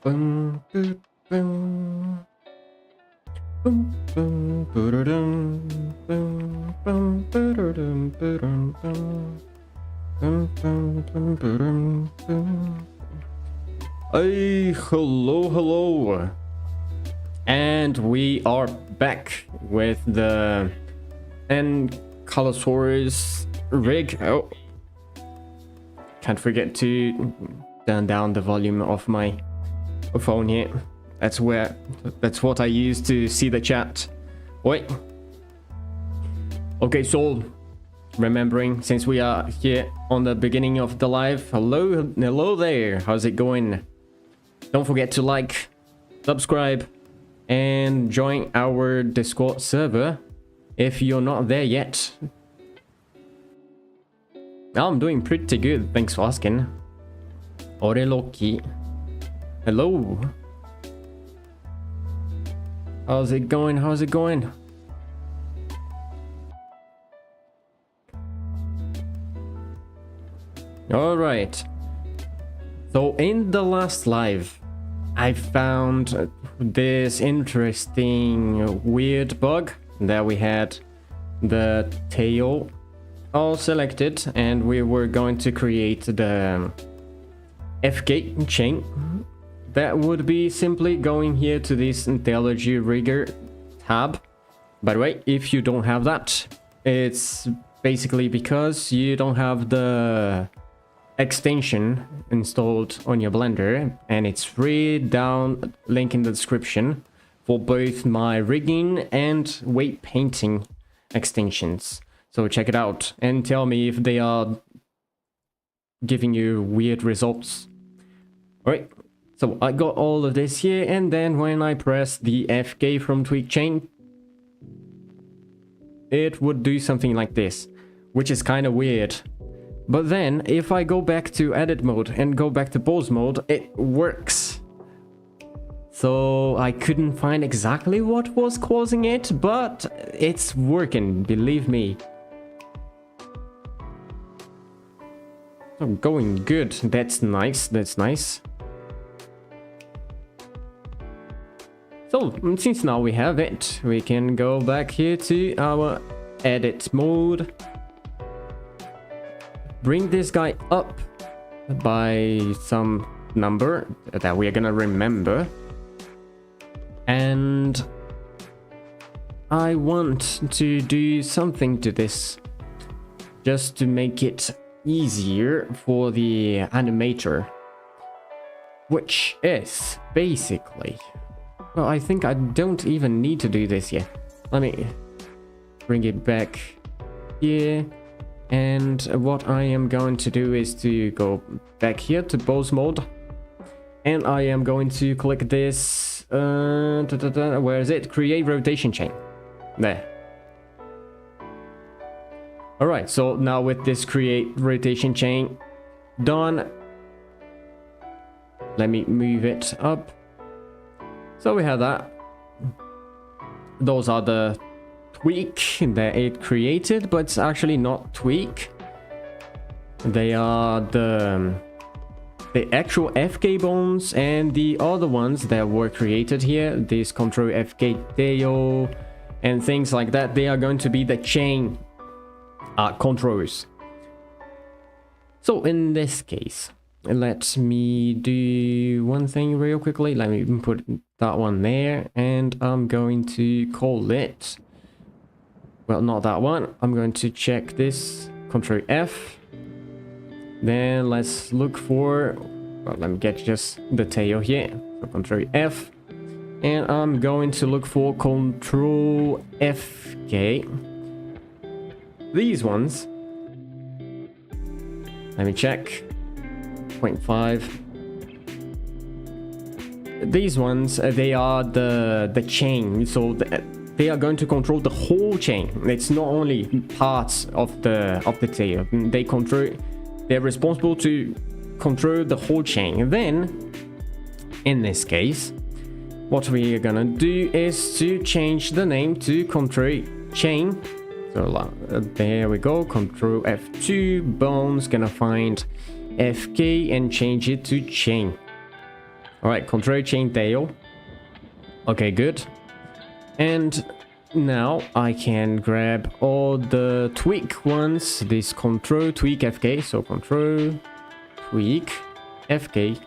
Bum, boop, bum. Bum, bum, ba-da-dum, bum, bum, ba-da-dum, ba-dum, bum. Bum, bum, bum, ba-dum, bum. Hey, hello. And we are back with the Ankylosaurus rig. Oh, can't forget to turn down the volume of my phone here. That's what I use to see the chat. Wait. Okay, so remembering, since we are here on the beginning of the live, hello there. How's it going? Don't forget to like, subscribe, and join our Discord server if you're not there yet. I'm doing pretty good, thanks for asking. Oreloki. Hello. How's it going? All right. So in the last live, I found this interesting weird bug that we had the tail all selected, and we were going to create the FK chain. That would be simply going here to this Intelligy Rigger tab. By the way, if you don't have that, it's basically because you don't have the extension installed on your Blender, and it's free, down link in the description, for both my rigging and weight painting extensions. So check it out and tell me if they are giving you weird results. Alright, so I got all of this here, and then when I press the FK from Tweak Chain, it would do something like this, which is kind of weird. But then if I go back to edit mode and go back to pose mode, it works. So I couldn't find exactly what was causing it, but it's working, believe me. Oh, going good. That's nice. So since now we have it, we can go back here to our edit mode. Bring this guy up by some number that we are gonna remember. And I want to do something to this just to make it easier for the animator, which is basically, well, I think I don't even need to do this yet. Let me bring it back here. And what I am going to do is to go back here to pose mode, and I am going to click this where is it? Create rotation chain. There. All right, so now with this create rotation chain done, let me move it up. So we have that. Those are the tweak that it created, but it's actually not tweak. They are the actual FK bones, and the other ones that were created here, this control FK tail and things like that, they are going to be the chain controls. So in this case, let me do one thing real quickly. Let me put that one there, and I'm going to call it, well, not that one. I'm going to check this, Control F. Then let's look for, well, let me get just the tail here. So Control F. And I'm going to look for Control FK. These ones. Let me check. 0.5. These ones, they are the chain. So they are going to control the whole chain. It's not only parts of the tail. They're responsible to control the whole chain. And then, in this case, what we are gonna do is to change the name to control chain. So there we go. Control F2. Bones gonna find FK and change it to chain. All right, control chain tail. Okay, good. And now I can grab all the tweak ones. This control tweak FK. So control tweak FK.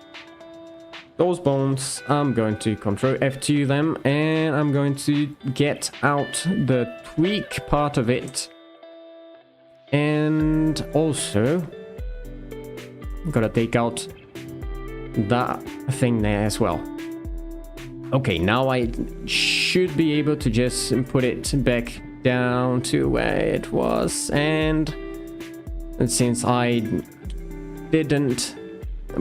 Those bones, I'm going to control F2 them, and I'm going to get out the tweak part of it. And also, I'm gonna take out that thing there as well. Okay, now I should be able to just put it back down to where it was. And since I didn't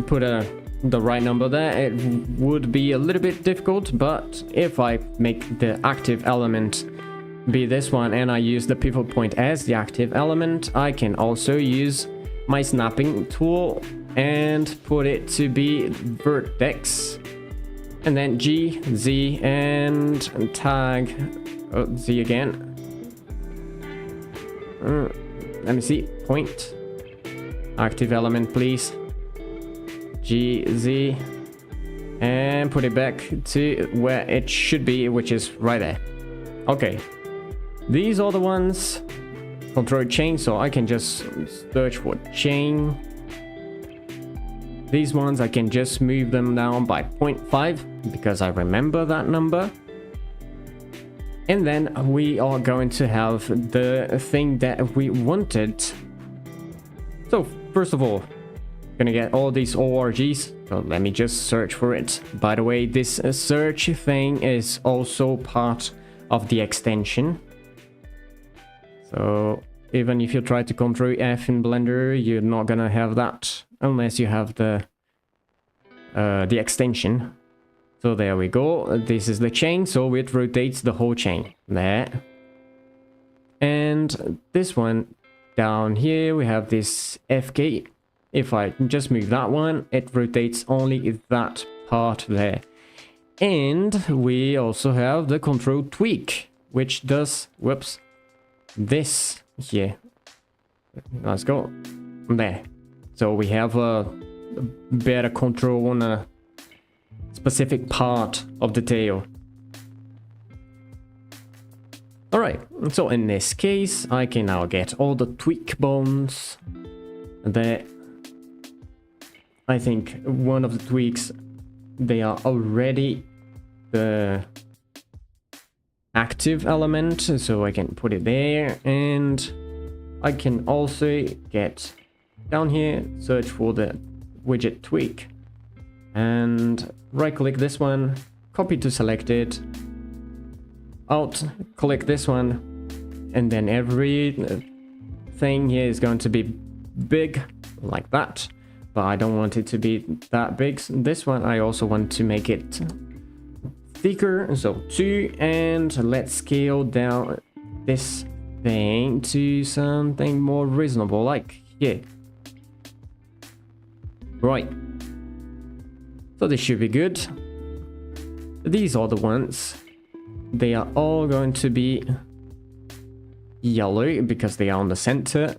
put the right number there, it would be a little bit difficult. But if I make the active element be this one and I use the pivot point as the active element, I can also use my snapping tool and put it to be vertex, and then G, Z, and tag Z again. Let me see, point, active element please, G, Z, and put it back to where it should be, which is right there. Okay, these are the ones. Control chain, so I can just search for chain. These ones I can just move them down by 0.5 because I remember that number. And then we are going to have the thing that we wanted. So first of all, gonna get all these ORGs. So let me just search for it. By the way, this search thing is also part of the extension. So even if you try to control F in Blender, you're not gonna have that unless you have the extension. So there we go. This is the chain, so it rotates the whole chain there. And this one down here, we have this FK. If I just move that one, it rotates only that part there. And we also have the control tweak, which does, whoops, this here. Let's go there. So we have a better control on a specific part of the tail. All right, so in this case, I can now get all the tweak bones there. I think one of the tweaks, they are already the active element, so I can put it there. And I can also get down here, search for the widget tweak, and right click this one, copy to selected, alt click this one, and then every thing here is going to be big like that, but I don't want it to be that big. This one I also want to make it thicker, so 2, and let's scale down this thing to something more reasonable, like here. Right, so this should be good. These are the ones. They are all going to be yellow because they are on the center.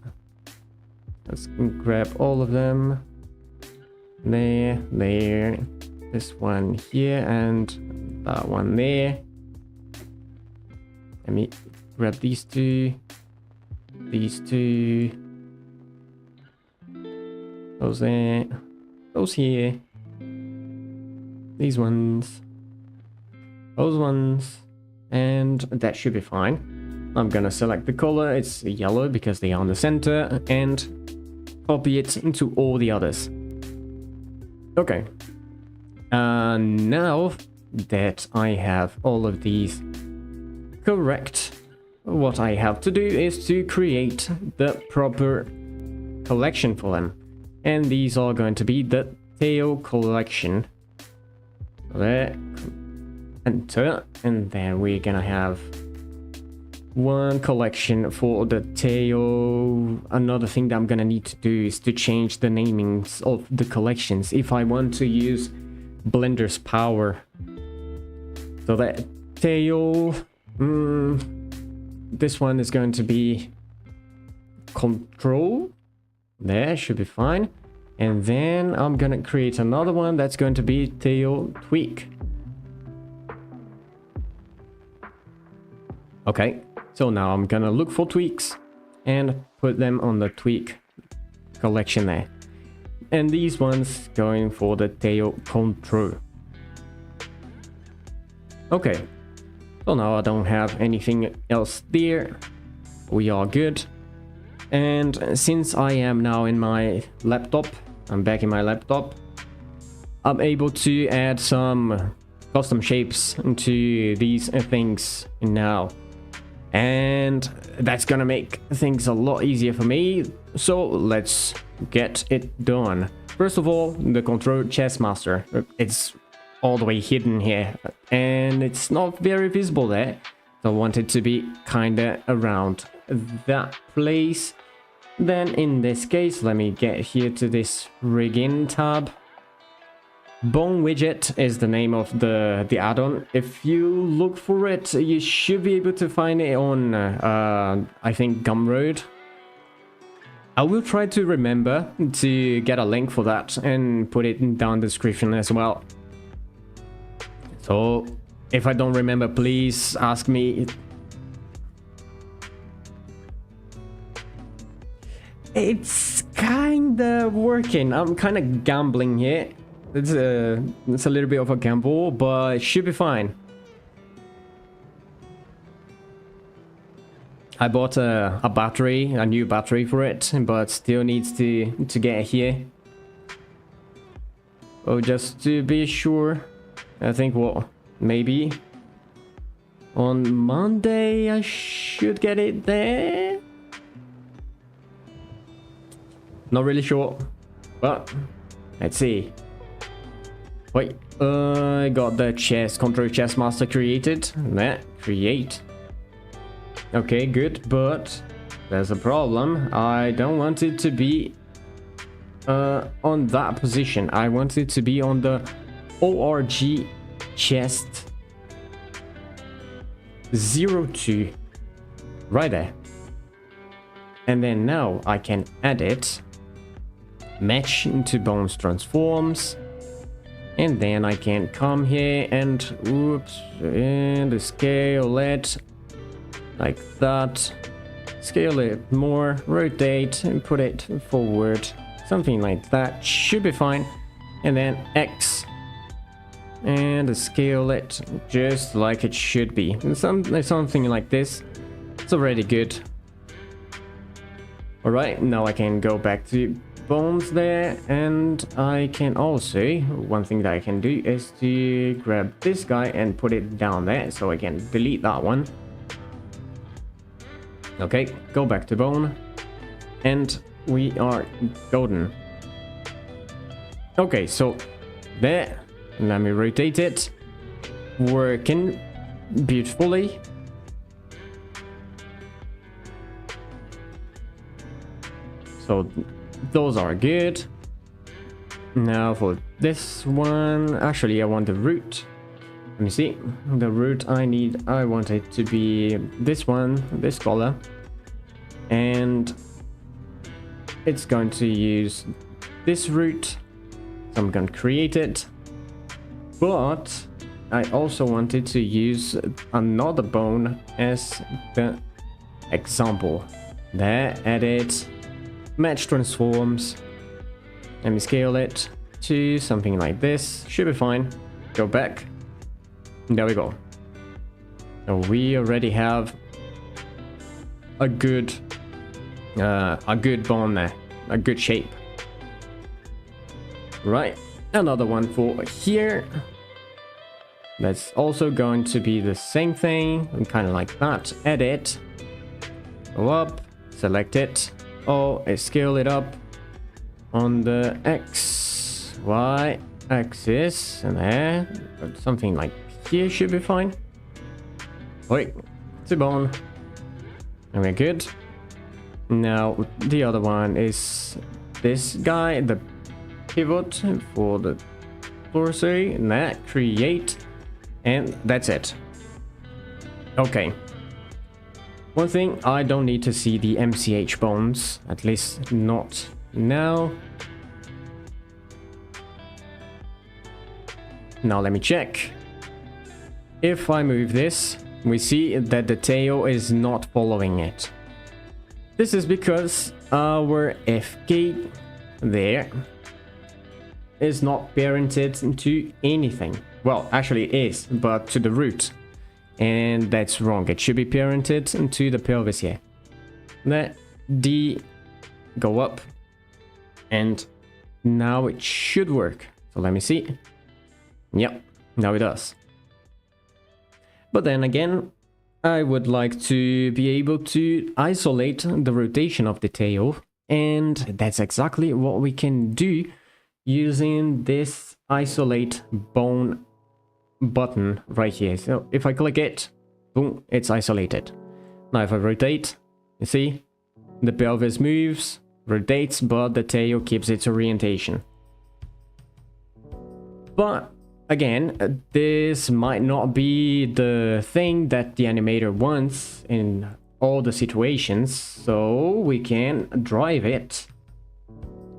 Let's grab all of them. There, there, this one here, and that one there. Let me grab these two, those there, those here, these ones, those ones, and that should be fine. I'm gonna select the color, it's yellow because they are on the center, and copy it into all the others. Okay, now that I have all of these correct, what I have to do is to create the proper collection for them. And these are going to be the tail collection. There, enter, and then we're gonna have one collection for the tail. Another thing that I'm gonna need to do is to change the namings of the collections if I want to use Blender's power. So that tail, this one is going to be control. There, should be fine. And then I'm gonna create another one that's going to be tail tweak. Okay, so now I'm gonna look for tweaks and put them on the tweak collection there. And these ones going for the tail control. Okay, so now I don't have anything else there. We are good. And since I am now in my laptop, I'm back in my laptop, I'm able to add some custom shapes to these things now. And that's gonna make things a lot easier for me. So let's get it done. First of all, the control chest master. It's all the way hidden here and it's not very visible there. So I want it to be kinda around that place. Then in this case, let me get here to this rigging tab. Bone widget is the name of the add-on. If you look for it, you should be able to find it on I think Gumroad. I will try to remember to get a link for that and put it down in the description as well. So if I don't remember, please ask me. It's kinda working. I'm kinda gambling here. It's a little bit of a gamble, but it should be fine. I bought a battery, a new battery for it, but still needs to get here. Oh, just to be sure. I think maybe on Monday I should get it there. Not really sure, but let's see. Wait, I got the control chest master created. Create. Okay, good, but there's a problem. I don't want it to be on that position. I want it to be on the ORG chest 02 right there. And then now I can add it, match into bones transforms, and then I can come here and and scale it like that, scale it more, rotate and put it forward, something like that should be fine. And then X and scale it just like it should be, something like this. It's already good. All right, now I can go back to bones there, and I can also, one thing that I can do is to grab this guy and put it down there, so I can delete that one. Okay, go back to bone, and we are golden. Okay, so there, let me rotate it, working beautifully. So those are good. Now for this one, actually I want the root. Let me see, the root I want it to be this one, this color, and it's going to use this root. So I'm going to create it, but I also wanted to use another bone as the example. There, edit, match transforms. Let me scale it to something like this. Should be fine. Go back. There we go. So we already have a good bone there, a good shape. Right, another one for here. That's also going to be the same thing, and kind of like that. Edit, go up, select it. Oh, I scale it up on the X, Y axis, and there, something like here should be fine. Wait, it's a bone, and we're good. Now the other one is this guy, the pivot for the torso, and that create, and that's it. Okay. One thing, I don't need to see the MCH bones, at least not now. Now let me check. If I move this, we see that the tail is not following it. This is because our F gate there is not parented to anything. Well, actually it is, but to the root. And that's wrong. It should be parented to the pelvis here. Let D go up. And now it should work. So let me see. Yep, now it does. But then again, I would like to be able to isolate the rotation of the tail, and that's exactly what we can do using this isolate bone button right here. So if I click it, boom, it's isolated. Now if I rotate, you see, the pelvis moves, rotates, but the tail keeps its orientation. But again, this might not be the thing that the animator wants in all the situations, so we can drive it.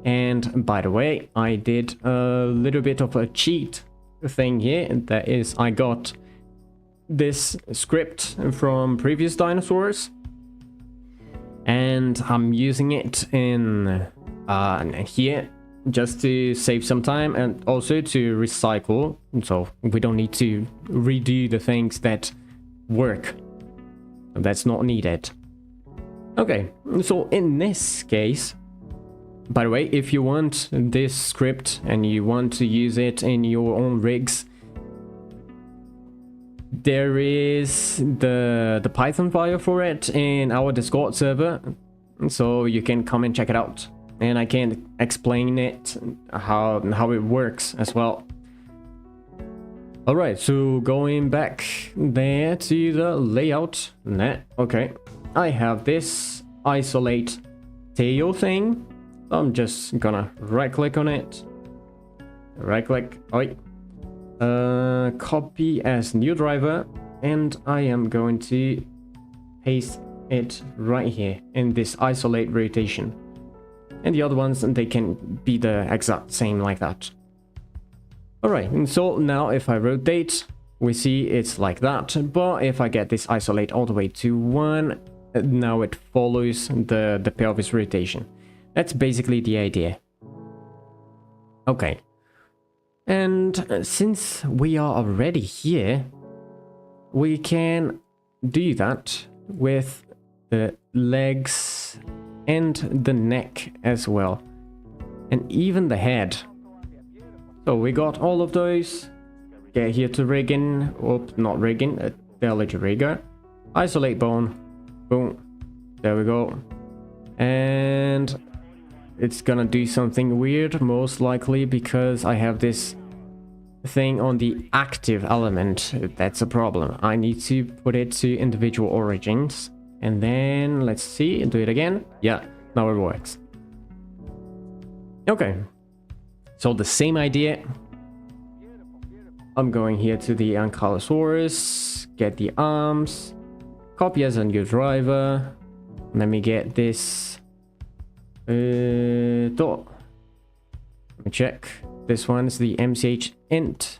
And by the way, I did a little bit of a cheat thing here. That is, I got this script from previous dinosaurs, and I'm using it in here just to save some time and also to recycle, so we don't need to redo the things that work. That's not needed. Okay, so in this case, by the way, if you want this script and you want to use it in your own rigs, there is the Python file for it in our Discord server, so you can come and check it out. And I can explain it, how it works as well. Alright, so going back there to the layout. Okay, I have this isolate tail thing. I'm just gonna right click on it. Right click, copy as new driver. And I am going to paste it right here in this isolate rotation. And the other ones, they can be the exact same like that. Alright, and so now if I rotate, we see it's like that. But if I get this isolate all the way to 1, now it follows the pelvis rotation. That's basically the idea. Okay. And since we are already here, we can do that with the legs and the neck as well, and even the head. So we got all of those. Get here to rigging, not rigging, ability rigger, isolate bone, boom, there we go. And it's gonna do something weird, most likely because I have this thing on the active element. That's a problem. I need to put it to individual origins. And then, let's see, do it again. Yeah, now it works. Okay. So the same idea. I'm going here to the Ankylosaurus, get the arms, copy as a new driver. Let me get this dot. Let me check. This one's the MCH int.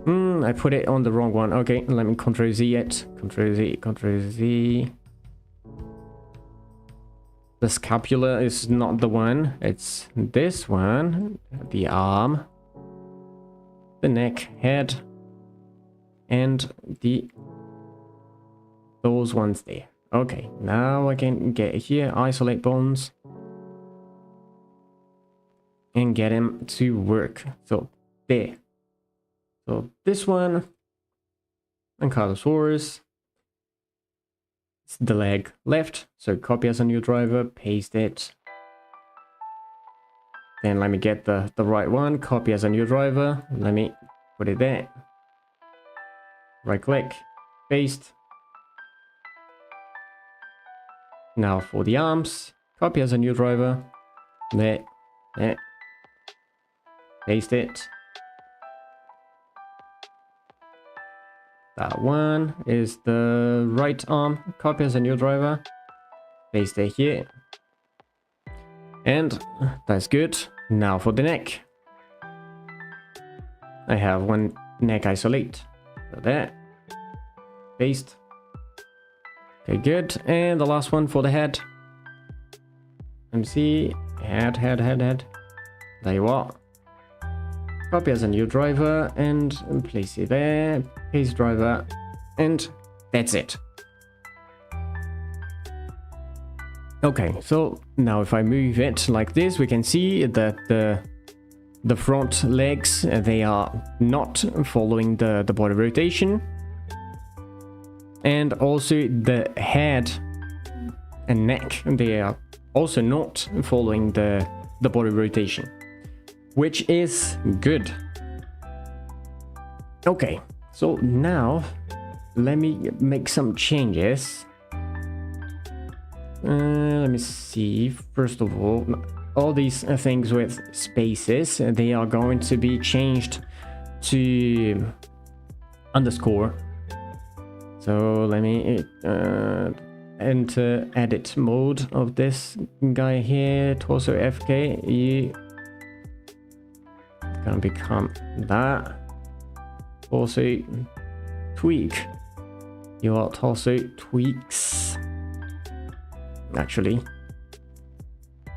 I put it on the wrong one. Okay, let me Ctrl Z it. Ctrl Z, Ctrl Z. The scapula is not the one, it's this one, the arm, the neck, head, and those ones there. Okay, now I can get here, isolate bones, and get him to work. So there. So this one, Ankylosaurus. It's the leg left, so copy as a new driver, paste it. Then let me get the right one, copy as a new driver, let me put it there. Right click, paste. Now for the arms, copy as a new driver, there, paste it. That one is the right arm, copy as a new driver, paste it here. And that's good. Now for the neck. I have one neck isolate. So there. Paste. Okay, good. And the last one for the head. Let me see. Head. There you are. Copy as a new driver and place it there. Paste driver. And that's it. Okay, so now if I move it like this, we can see that the front legs, they are not following the body rotation. And also the head and neck, they are also not following the body rotation, which is good. Okay, so now let me make some changes. Let me see. First of all these things with spaces, they are going to be changed to underscore. So let me enter edit mode of this guy here, torso FK. You gonna become that. Also tweak. Your torso tweaks. Actually.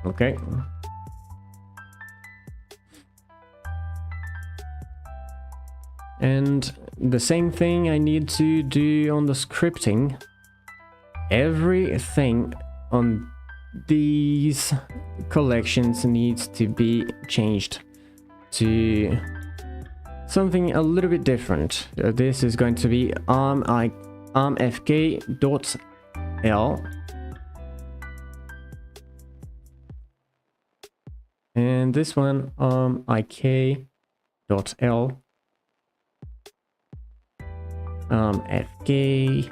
Okay. And the same thing I need to do on the scripting. Everything on these collections needs to be changed to something a little bit different. This is going to be armfk.l. And this one ik.l. fk.r.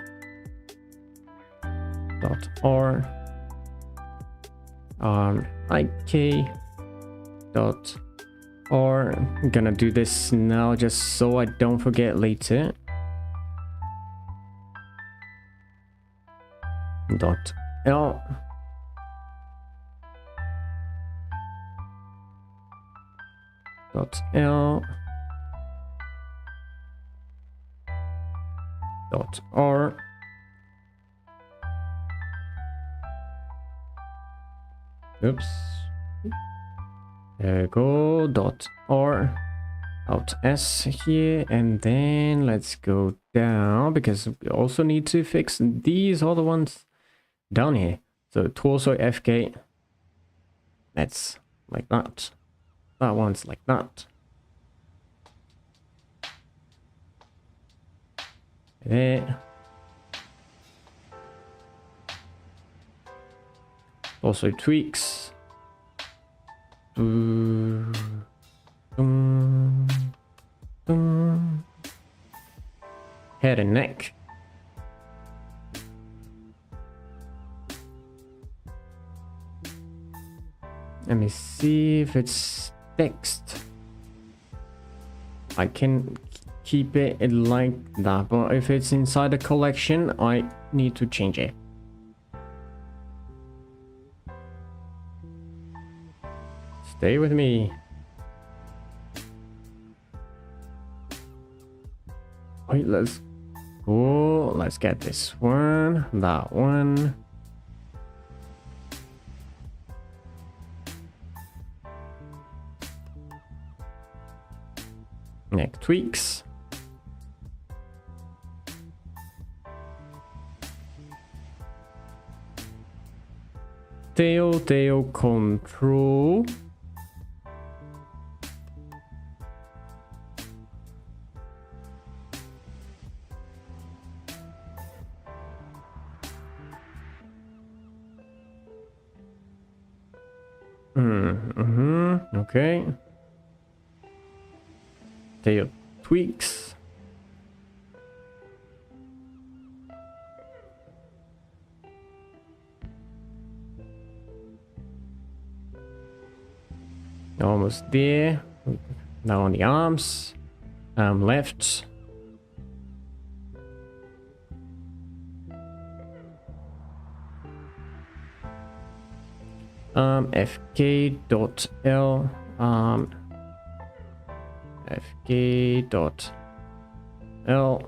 ik.r. I'm gonna do this now just so I don't forget later. .l. .l. .r. Oops. There we go. .r. Alt S here, and then let's go down because we also need to fix these other ones down here. So torso FK. That's like that. That one's like that. There. Also tweaks. Head and neck. Let me see if it's fixed. I can keep it like that, but if it's inside the collection, I need to change it. Stay with me. Wait, let's go. Let's get this one, that one. Neck tweaks. Tail control. Okay. Tail tweaks. Almost there. Now on the arms. Left. fk.l fk dot l.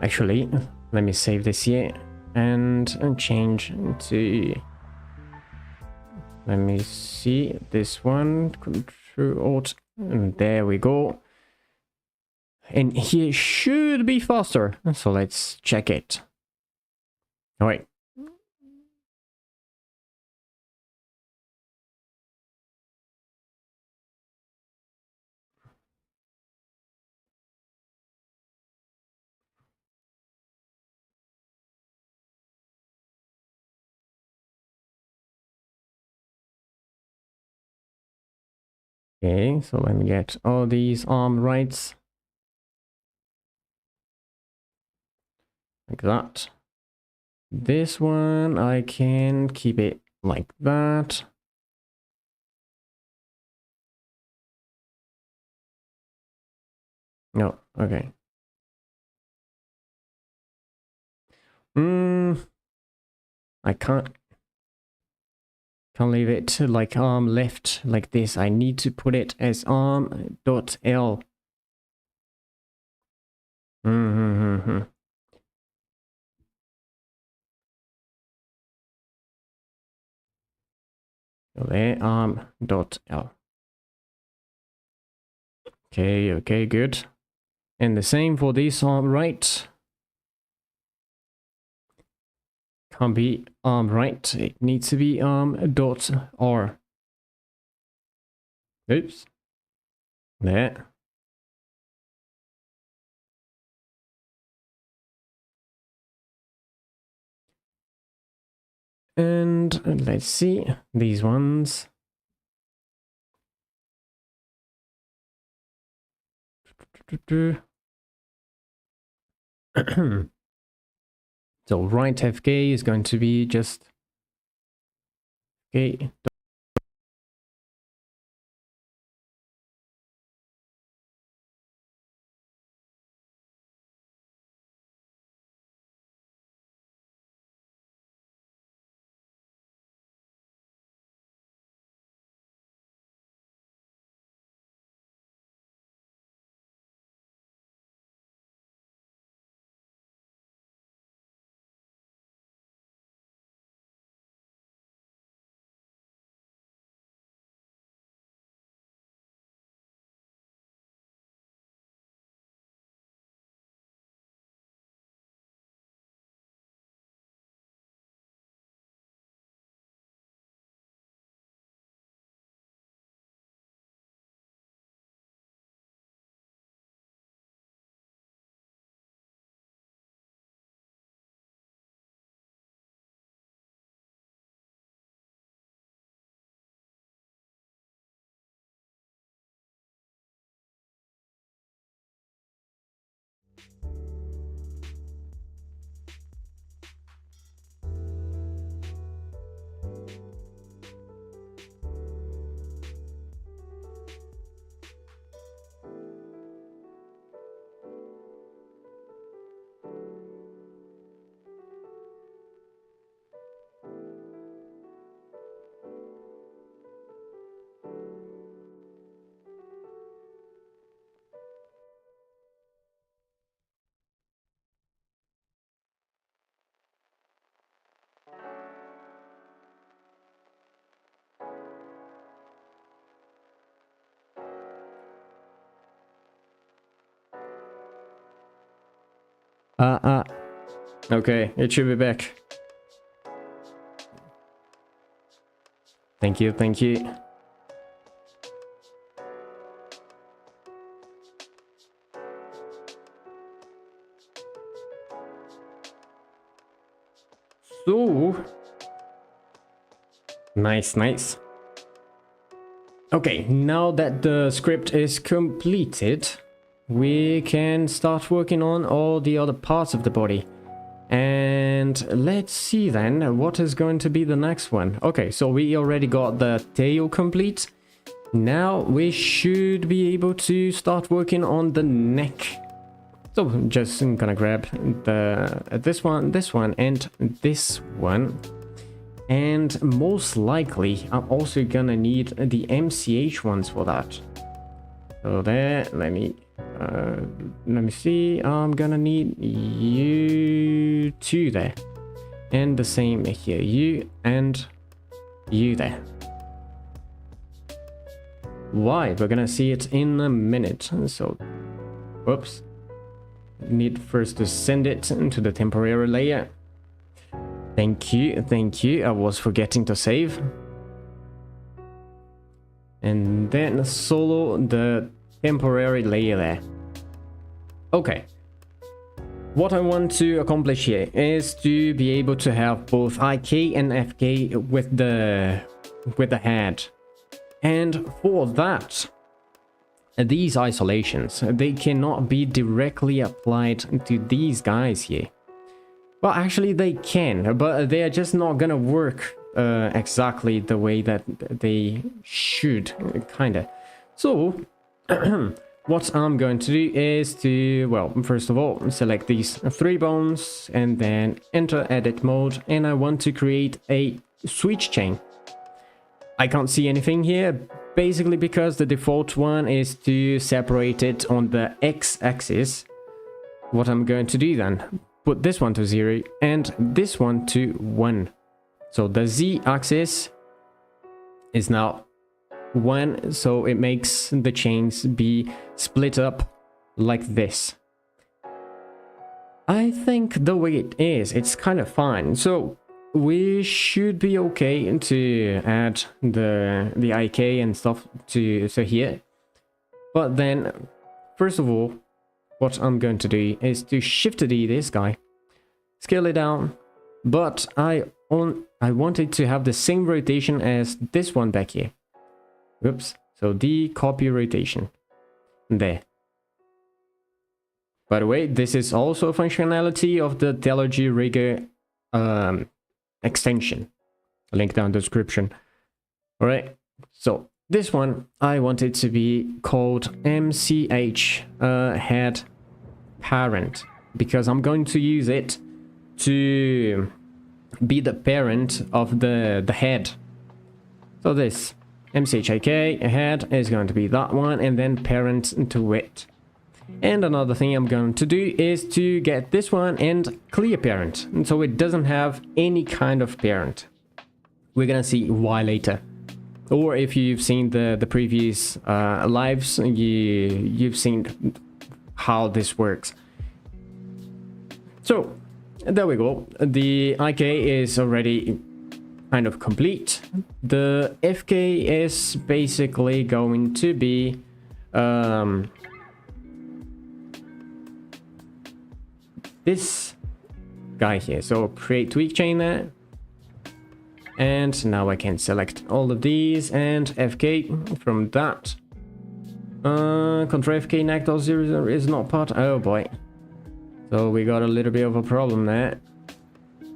Actually, let me save this here and change to, let me see, this one, Control Alt, and there we go. And here should be faster, so let's check it. All right. Okay, so let me get all these arm rights. Like that. This one, I can keep it like that. No, okay. I can't leave it to like arm left like this. I need to put it as arm dot L. There, arm dot L. Okay, good. And the same for this arm right. Can't be arm right, it needs to be arm dot R. Oops. There. And let's see these ones. So right FK is going to be just okay. Okay, it should be back. Thank you. So nice. Okay, now that the script is completed, we can start working on all the other parts of the body. And let's see then what is going to be the next one. Okay, so we already got the tail complete. Now we should be able to start working on the neck. So I'm just gonna grab this one, and this one. And most likely, I'm also gonna need the MCH ones for that. So there, let me see. I'm gonna need you two there. And the same here, you and you there. Why? We're gonna see it in a minute. So, whoops. Need first to send it into the temporary layer. Thank you, thank you. I was forgetting to save. And then solo the temporary layer there. Okay. What I want to accomplish here is to be able to have both IK and FK with the head. And for that, these isolations, they cannot be directly applied to these guys here. Well, actually they can, but they are just not gonna work exactly the way that they should, kinda. So, what I'm going to do is to, well, first of all, select these 3 bones and then enter edit mode, and I want to create a switch chain. I can't see anything here, basically because the default one is to separate it on the x-axis. What I'm going to do then, put this one to 0 and this one to 1. So the z-axis is now 1, so it makes the chains be split up like this. I think the way it is, it's kind of fine. So we should be okay to add the IK and stuff to here. But then, first of all, what I'm going to do is to shift D this guy, scale it down, but I wanted to have the same rotation as this one back here. Oops, so D copy rotation. There. By the way, this is also a functionality of the Telogy Rigger extension. Link down in the description. Alright, so this one I want it to be called MCH head parent, because I'm going to use it to be the parent of the head. So this MCHIK head is going to be that one, and then parent to it. And another thing I'm going to do is to get this one and clear parent, and so it doesn't have any kind of parent. We're gonna see why later. Or if you've seen the previous lives, you've seen how this works. So there we go. The IK is already kind of complete. The FK is basically going to be this guy here. So create tweak chain there. And now I can select all of these and FK from that. Control FK NAC.0 is not part. Oh boy. So we got a little bit of a problem there.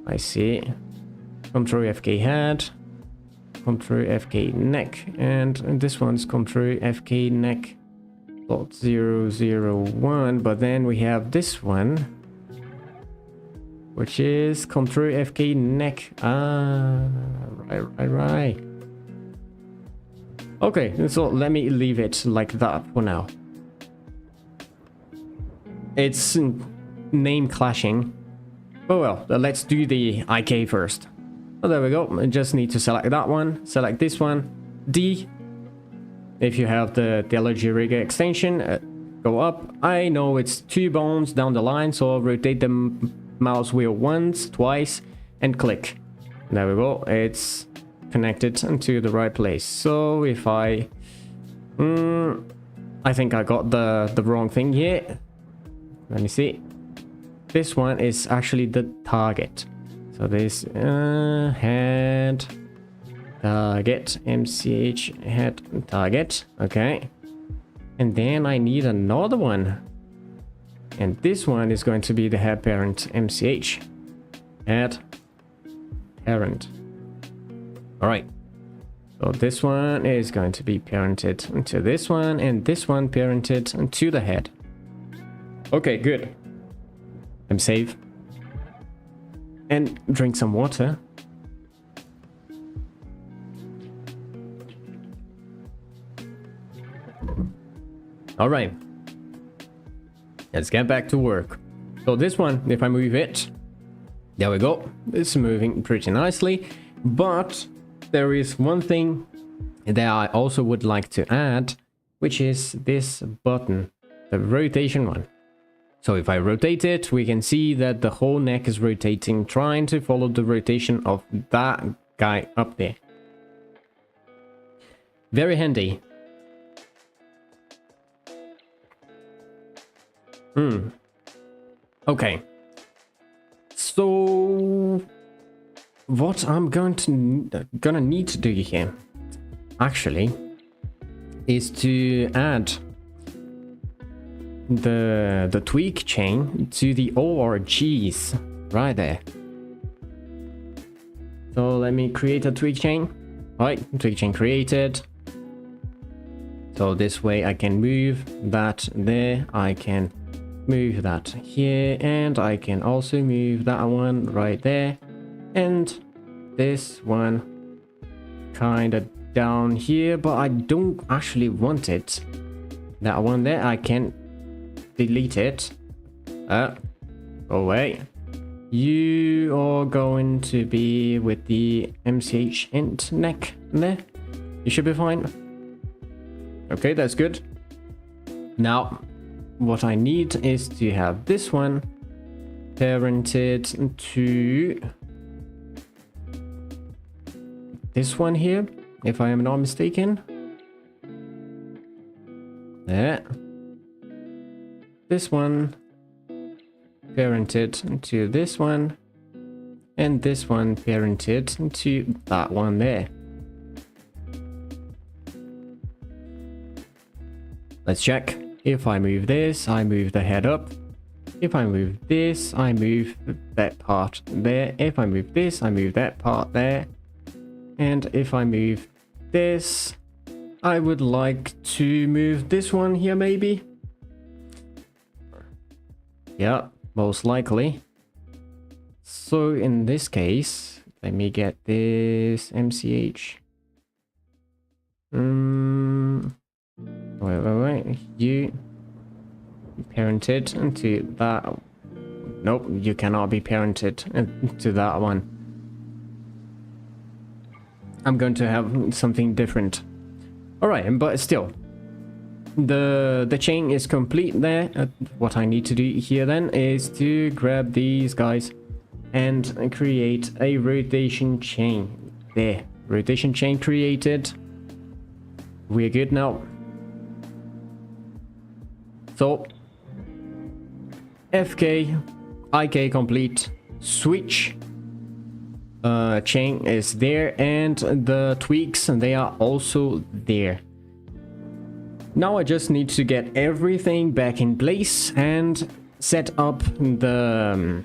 I see. Control FK head. Control FK neck. And this one's Control FK neck. .001. But then we have this one, which is Control FK neck. Right. Okay, so let me leave it like that for now. It's name clashing. Oh well, let's do the IK first. Oh, there we go. I just need to select that one, select this one, D. If you have the Telogy Rigger extension, go up. I know it's 2 bones down the line, so I'll rotate the mouse wheel once, twice, and click. There we go. It's connected to the right place. So if I think I got the wrong thing here. Let me see. This one is actually the target. So this head target, MCH head target. Okay. And then I need another one. And this one is going to be the head parent, MCH head parent. All right. So this one is going to be parented to this one, and this one parented to the head. Okay, good. I'm safe. And drink some water. All right. Let's get back to work. So this one, if I move it, there we go. It's moving pretty nicely. But there is one thing that I also would like to add, which is this button, the rotation one. So if I rotate it, we can see that the whole neck is rotating, trying to follow the rotation of that guy up there. Very handy. Okay. So what I'm gonna need to do here, actually, is to add the tweak chain to the ORGs right there. So let me create a tweak chain. All right, tweak chain created. So this way I can move that there, I can move that here, and I can also move that one right there, and this one kind of down here, but I don't actually want it. That one there, I can delete it. Away. You are going to be with the MCH int neck there. You should be fine. Okay, that's good. Now, what I need is to have this one parented to this one here, if I am not mistaken. There. This one parented to this one, and this one parented to that one there. Let's check. If I move this, I move the head up. If I move this, I move that part there. If I move this, I move that part there. And if I move this, I would like to move this one here maybe. Yeah, most likely. So in this case, let me get this MCH. Wait. You parented to that. Nope, you cannot be parented to that one. I'm going to have something different. Alright, but still. The chain is complete there. What I need to do here then is to grab these guys and create a rotation chain. There, rotation chain created. We're good now. So, FK, IK complete, switch chain is there, and the tweaks, they are also there. Now I just need to get everything back in place and set up the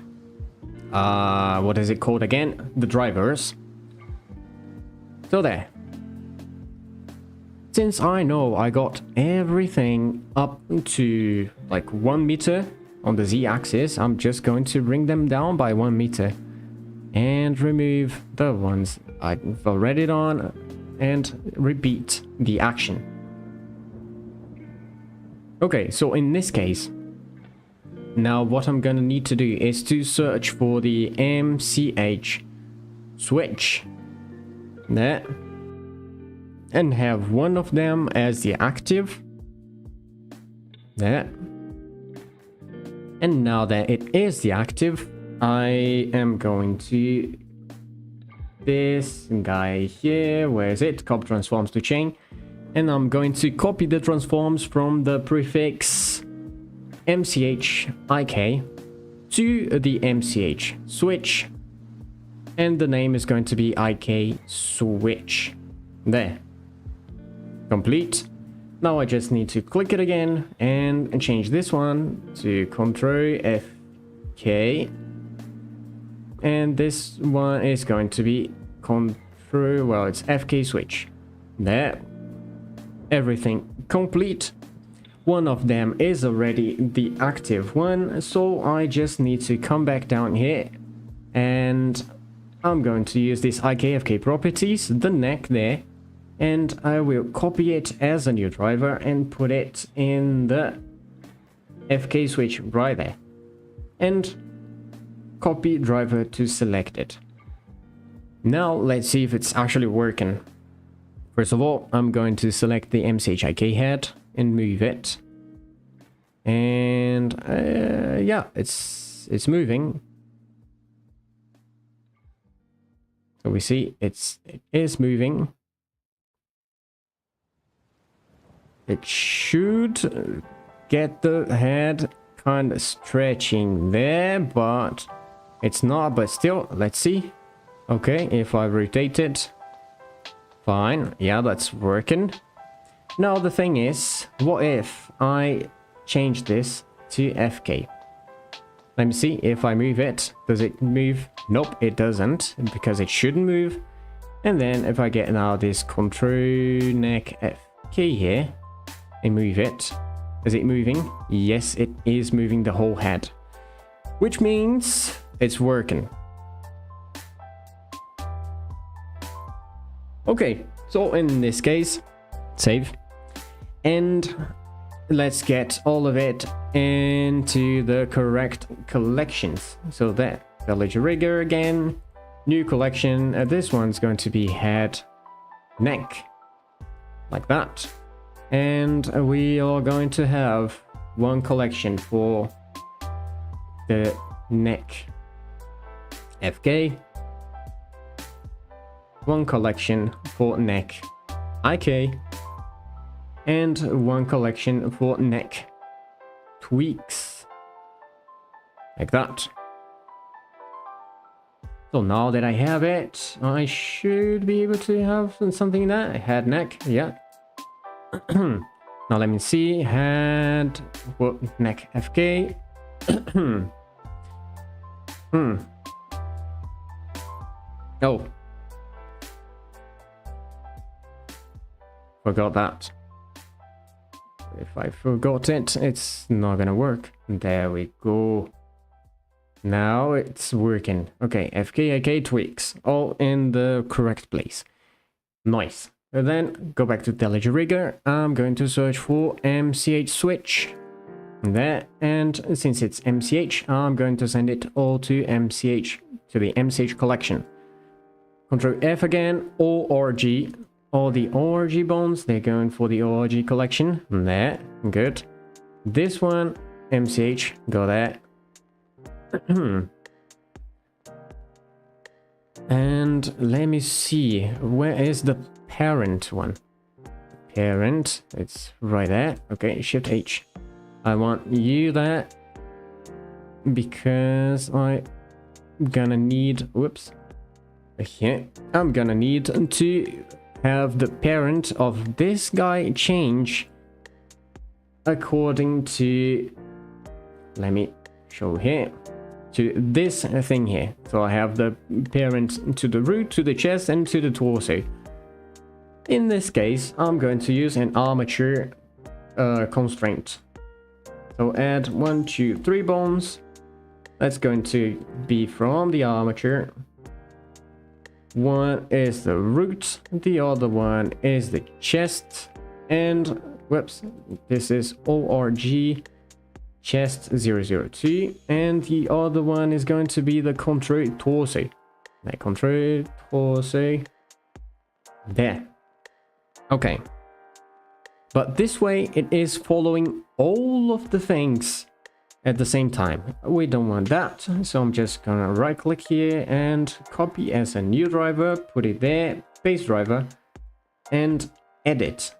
what is it called again? The drivers. So there. Since I know I got everything up to like 1 meter on the z-axis, I'm just going to bring them down by 1 meter and remove the ones I've already done and repeat the action. Okay, so in this case, now what I'm gonna need to do is to search for the MCH switch there, and have one of them as the active there. And now that it is the active, I am going to this guy here, where is it? Copy transforms to chain, and I'm going to copy the transforms from the prefix MCH IK to the MCH switch, and the name is going to be IK switch. There. Complete. Now I just need to click it again and change this one to Ctrl FK, and this one is going to be Ctrl, well, it's FK switch. There. Everything complete. One of them is already the active one, so I just need to come back down here, and I'm going to use this IKFK properties, the neck there, and I will copy it as a new driver and put it in the FK switch right there, and copy driver to selected. Now let's see if it's actually working. First of all, I'm going to select the MCHIK head and move it. And yeah, it's moving. So we see it is moving. It should get the head kind of stretching there, but it's not. But still, let's see. Okay, if I rotate it, fine. Yeah, that's working. Now the thing is, what if I change this to FK? Let me see if I move it. Does it move? Nope, it doesn't, because it shouldn't move. And then if I get now this control neck FK here and move it, is it moving? Yes, it is moving the whole head, which means it's working. Okay, so in this case, save, and let's get all of it into the correct collections. So that village rigger again, new collection. This one's going to be head, neck, like that. And we are going to have one collection for the neck FK, one collection for neck IK, and one collection for neck tweaks, like that. So now that I have it, I should be able to have something in that. Head, neck, yeah. Now let me see, head, what, neck FK. Oh, forgot that. If I forgot it, it's not gonna work. There we go. Now it's working. Okay, FK, tweaks, all in the correct place. Nice. And then go back to village rigger. I'm going to search for MCH switch. There, and since it's MCH, I'm going to send it all to MCH, to the MCH collection. Control F again, ORG. All the ORG bones, they're going for the ORG collection. There, good. This one, MCH, go there. And let me see, where is the parent one? Parent, it's right there. Okay, Shift H. I want you there because I'm gonna need, whoops, here, I'm gonna need to have the parent of this guy change according to, let me show here, to this thing here. So I have the parent to the root, to the chest, and to the torso. In this case, I'm going to use an armature constraint. So add 1, 2, 3 bones. That's going to be from the armature. One is the root, the other one is the chest, and whoops, this is ORG chest 002, and the other one is going to be the control torso. Like control torso. There. Okay. But this way it is following all of the things at the same time. We don't want that, so I'm just gonna right click here and copy as a new driver, put it there, paste driver, and edit.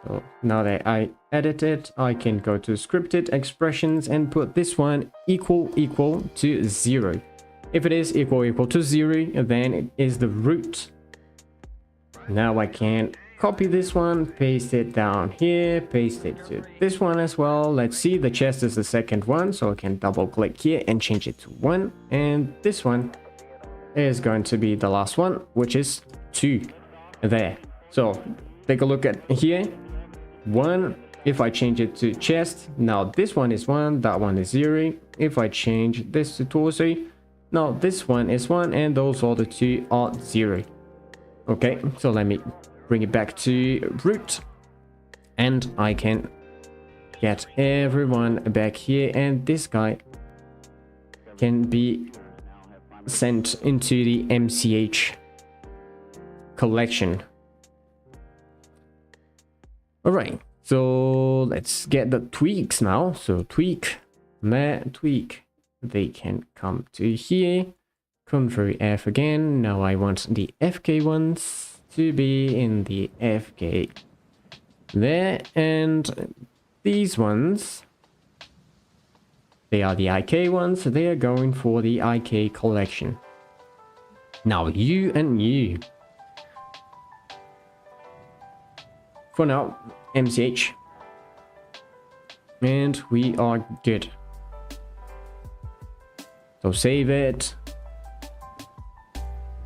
So now that I edit it, I can go to scripted expressions and put this one equal to 0. If it is equal to 0, then it is the root. Now I can copy this one, paste it down here, paste it to this one as well. Let's see, the chest is the second one, so I can double click here and change it to 1. And this one is going to be the last one, which is 2. There. So take a look at here. 1. If I change it to chest, now this one is 1, that one is 0. If I change this to torso, now this one is 1, and those other two are 0. Okay, so let me bring it back to root. And I can get everyone back here. And this guy can be sent into the MCH collection. Alright, so let's get the tweaks now. So tweak, tweak. They can come to here. Control F again. Now I want the FK ones to be in the FK there, and these ones, they are the IK ones. They are going for the IK collection. Now you and you. For now, MCH. And we are good. So save it.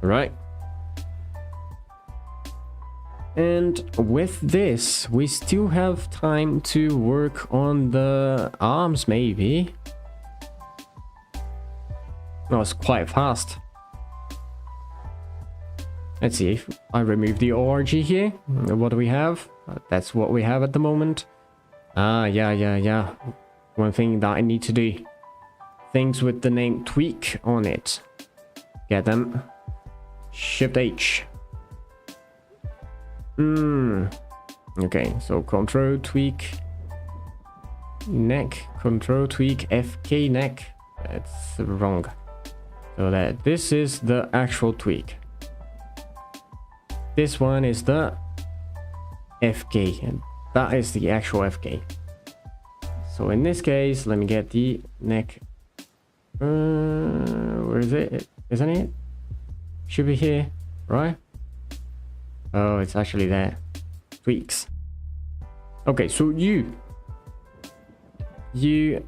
Right. And with this, we still have time to work on the arms, maybe. No, it's quite fast. Let's see if I remove the ORG here. What do we have? That's what we have at the moment. Ah, yeah. One thing that I need to do. Things with the name tweak on it. Get them. Shift H. Okay, so control tweak neck, control tweak FK neck. That's wrong. So that this is the actual tweak. This one is the FK, and that is the actual FK. So in this case, let me get the neck. Where is it? Isn't it? Should be here, right? Oh, it's actually there. Tweaks. Okay, so you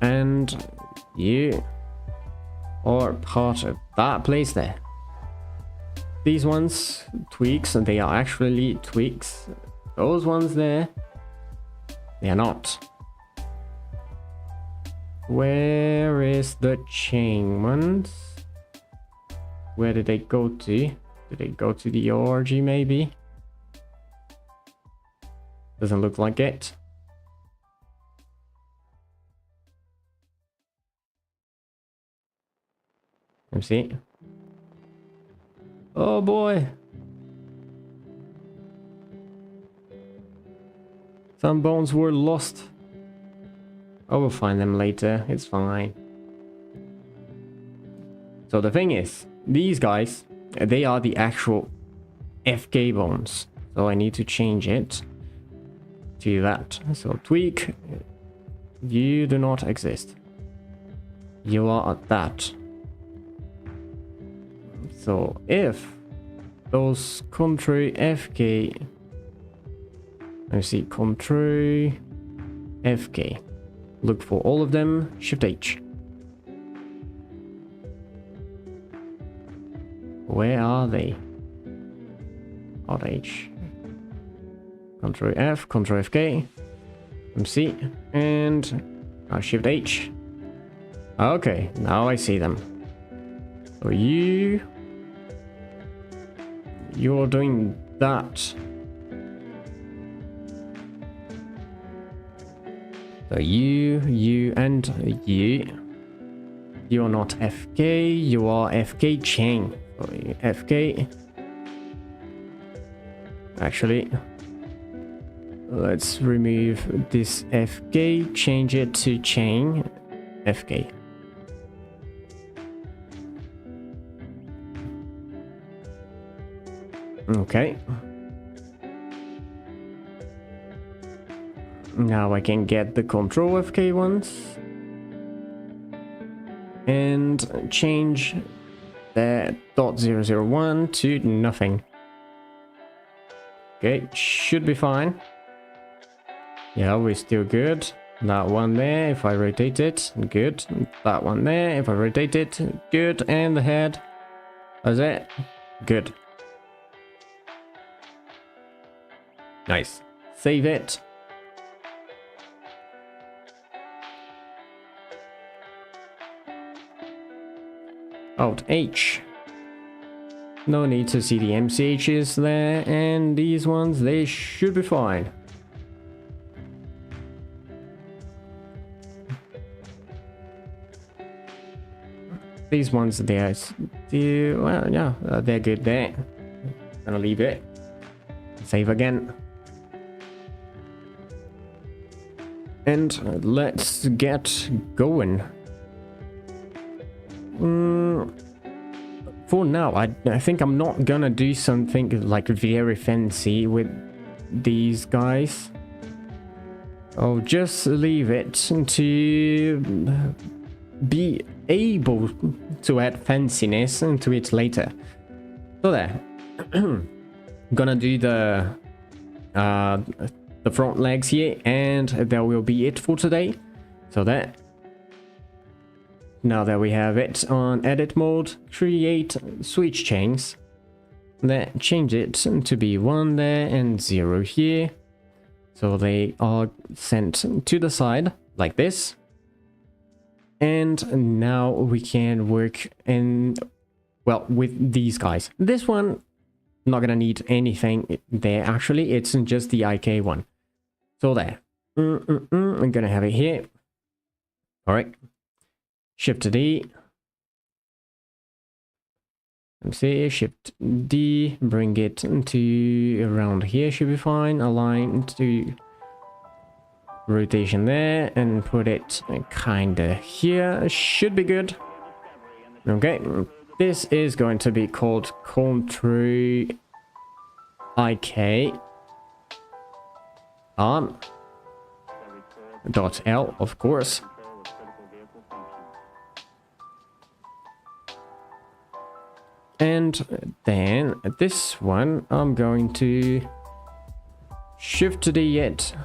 and you are part of that place there. These ones, tweaks, and they are actually tweaks. Those ones there, they are not. Where is the chain ones? Where did they go to? Did they go to the ORG maybe? Doesn't look like it. Let me see. Oh boy. Some bones were lost. I will find them later. It's fine. So the thing is, these guys, they are the actual FK bones. So I need to change it to that. So tweak, you do not exist. You are at that. So if those control FK, let me see, control FK, look for all of them, shift H. Where are they? Alt H. Control F, Control FK, MC, and shift H. Okay, now I see them. So you're doing that. So you, and you. You are not FK, you are FK chain. So FK. Actually, let's remove this FK, change it to chain FK. Okay. Now I can get the control FK ones and change the .001 to nothing. Okay, should be fine. Yeah, we're still good. That one there, if I rotate it, good. That one there, if I rotate it, good. And the head, that's it, good. Nice. Save it. Alt H. No need to see the MCHs there, and these ones, they should be fine. These ones, they're still, well, yeah, they're good there. Gonna leave it. Save again. And let's get going. For now, I think I'm not gonna do something like very fancy with these guys. I'll just leave it to be able to add fanciness into it later. So there. Gonna do the front legs here, and that will be it for today. So that. Now that we have it on edit mode, create switch chains. Then change it to be 1 there and 0 here. So they are sent to the side like this. And now we can work in, well, with these guys. This one, not gonna need anything there actually, it's just the IK one. So there. I'm gonna have it here. Alright. Shift D. MC, Shift D, bring it to around here, should be fine. Align to rotation there and put it kinda here, should be good. Okay, this is going to be called Control IK arm dot L, of course. And then this one, I'm going to Shift D it.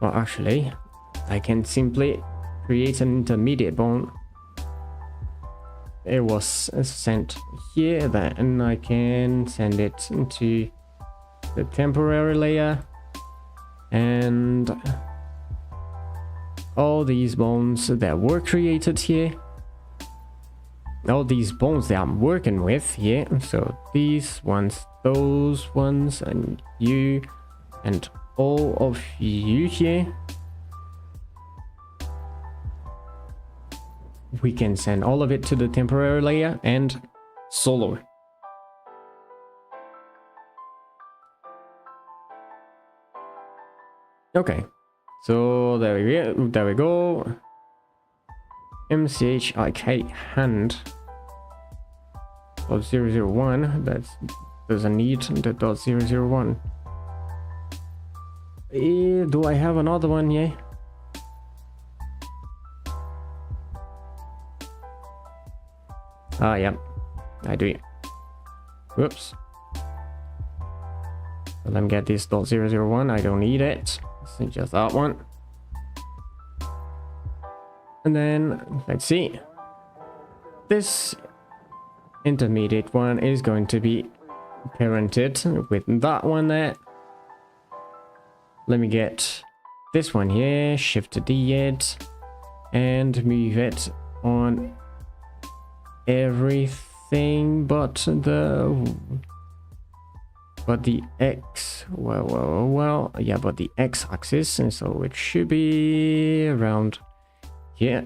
Well, actually, I can simply create an intermediate bone. It was sent here, then I can send it into the temporary layer. And all these bones that were created here. All these bones that I'm working with here, so these ones, those ones, and you, and all of you here, we can send all of it to the temporary layer and solo. Okay, so there we go. MCHIK hand .001, that doesn't need the .001. Do I have another one here? Ah, yeah, I do. Whoops. So let me get this .001, I don't need it. It's just that one. And then, let's see. This intermediate one is going to be parented with that one there. Let me get this one here, Shift D it, and move it on everything but the X, well, yeah, but the X axis, and so it should be around here,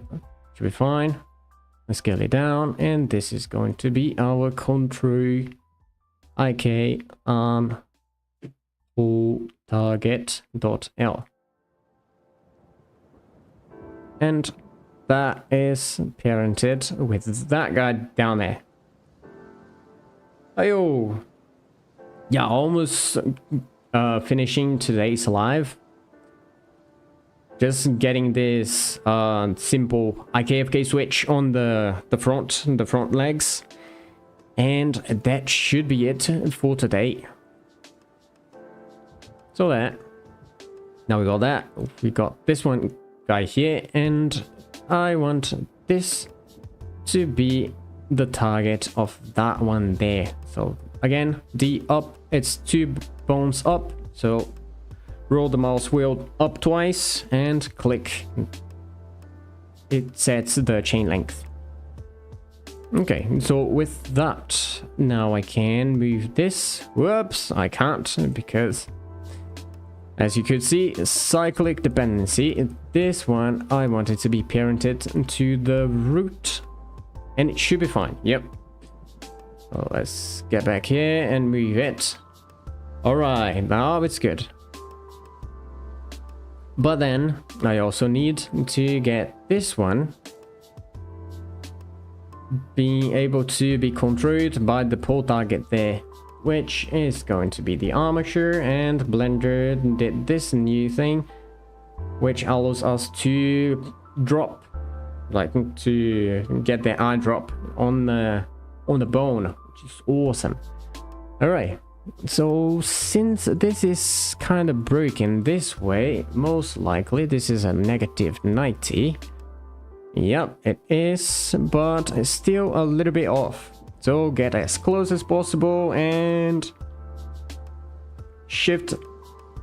should be fine. Let's scale it down, and this is going to be our Control IK arm pull target .l, and that is parented with that guy down there. Heyo! Yeah, almost finishing today's live. Just getting this simple IKFK switch on the front legs, and that should be it for today. So that, now we got that, we got this one guy here, and I want this to be the target of that one there. So again, D up, it's 2 bones up, so roll the mouse wheel up twice and click. It sets the chain length. Okay, so with that, now I can move this. Whoops, I can't because, as you could see, cyclic dependency. This one, I want it to be parented to the root, and it should be fine. Yep. So let's get back here and move it. All right, now it's good. But then I also need to get this one being able to be controlled by the pole target there, which is going to be the armature, and Blender did this new thing which allows us to drop, like to get the eye drop on the bone, which is awesome. All right, so since this is kind of broken this way, most likely this is a negative 90. Yep, it is, but it's still a little bit off. So get as close as possible and shift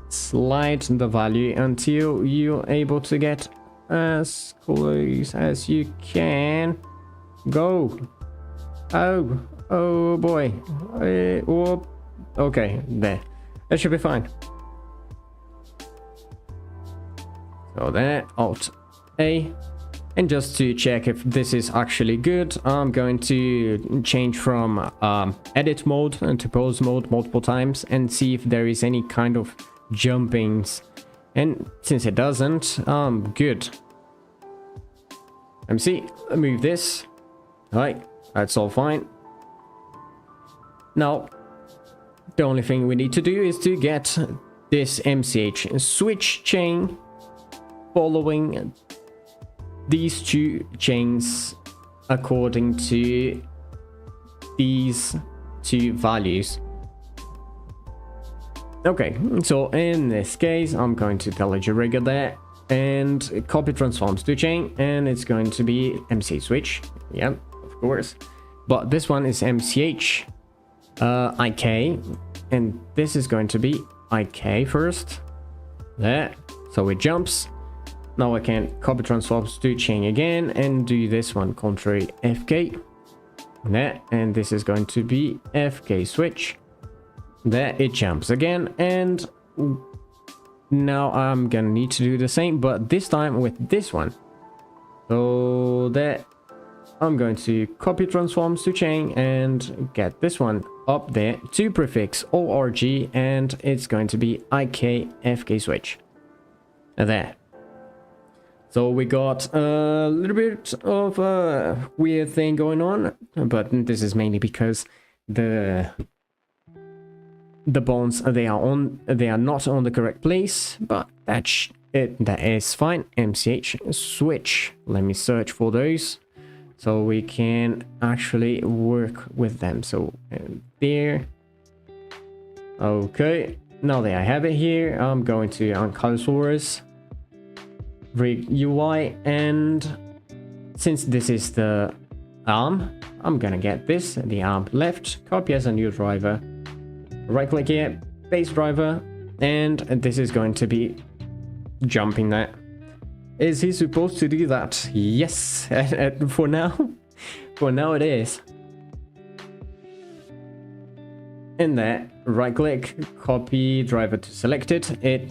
slide the value until you're able to get as close as you can. Go. Oh boy. Okay, there. That should be fine. So there, Alt A. And just to check if this is actually good, I'm going to change from edit mode to pose mode multiple times and see if there is any kind of jumpings. And since it doesn't, good. Let me see. Move this. Alright, that's all fine. Now, the only thing we need to do is to get this MCH switch chain following these two chains according to these two values. Okay, so in this case, I'm going to delete your rigger there and copy transforms to chain, and it's going to be MCH switch. Yeah, of course. But this one is MCH IK, and this is going to be IK first. There, so it jumps. Now I can copy transforms to chain again and do this one, contrary FK. There, and this is going to be FK switch. There, it jumps again, and now I'm gonna need to do the same, but this time with this one. So there, I'm going to copy transforms to chain and get this one up there to prefix ORG, and it's going to be IK FK switch. There. So we got a little bit of a weird thing going on, but this is mainly because the bones they are not on the correct place, but that is fine. MCH switch. Let me search for those so we can actually work with them. So there. Okay, now that I have it here, I'm going to Ankylosaurus rig UI, and since this is the arm, I'm gonna get the arm left, copy as a new driver, right click here, paste driver, and this is going to be jumping that. Is he supposed to do that? Yes. For now it is. And there, right click, copy driver to selected, it